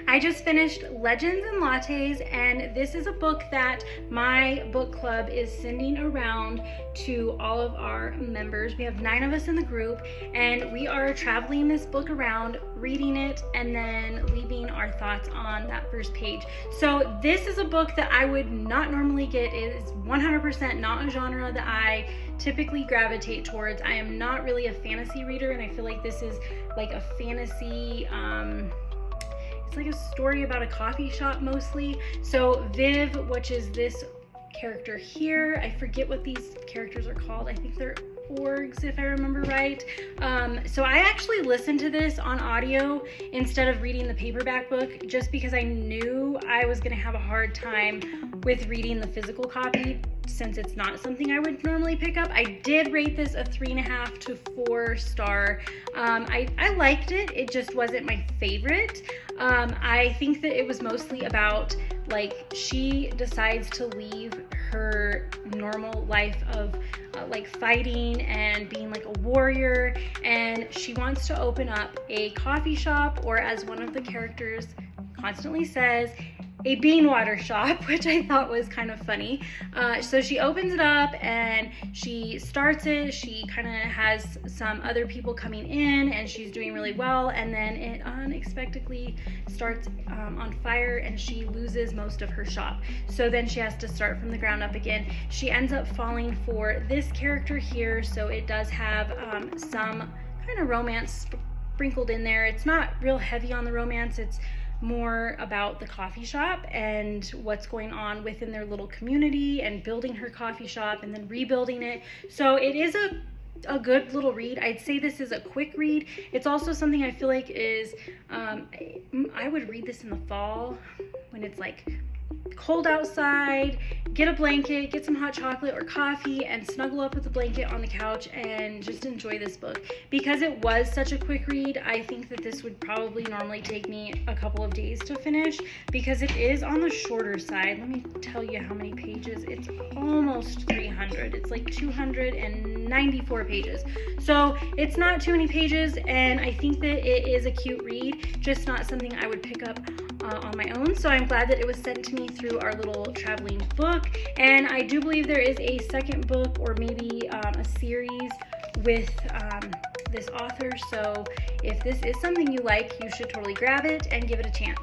I just finished Legends and Lattes, and this is a book that my book club is sending around to all of our members. We have 9 of us in the group, and we are traveling this book around, reading it, and then leaving our thoughts on that first page. So this is a book that I would not normally get. It is 100% not a genre that I typically gravitate towards. I am not really a fantasy reader, and I feel like this is like a fantasy, it's like a story about a coffee shop mostly. So Viv, which is this character here, I forget what these characters are called. I think they're orgs, if I remember right. So I actually listened to this on audio instead of reading the paperback book, just because I knew I was gonna have a hard time with reading the physical copy, since it's not something I would normally pick up. I did rate this a 3.5 to 4 star. I liked it. It just wasn't my favorite. I think that it was mostly about, like, she decides to leave her normal life of like fighting and being like a warrior, and she wants to open up a coffee shop, or as one of the characters constantly says, a bean water shop, which I thought was kind of funny. So she opens it up and she starts it. She kind of has some other people coming in and she's doing really well, and then it unexpectedly starts on fire and she loses most of her shop. So then she has to start from the ground up again. She ends up falling for this character here, so it does have some kind of romance sprinkled in there. It's not real heavy on the romance. It's more about the coffee shop and what's going on within their little community and building her coffee shop and then rebuilding it. So it is a good little read. I'd say this is a quick read. It's also something I feel like is, I would read this in the fall when it's like cold outside, get a blanket, get some hot chocolate or coffee, and snuggle up with the blanket on the couch and just enjoy this book. Because it was such a quick read, I think that this would probably normally take me a couple of days to finish, because it is on the shorter side. Let me tell you how many pages. It's almost 300. It's like 294 pages. So it's not too many pages, and I think that it is a cute read, just not something I would pick up on my own. So I'm glad that it was sent to me through our little traveling book, and I do believe there is a second book, or maybe a series with this author. So if this is something you like, you should totally grab it and give it a chance.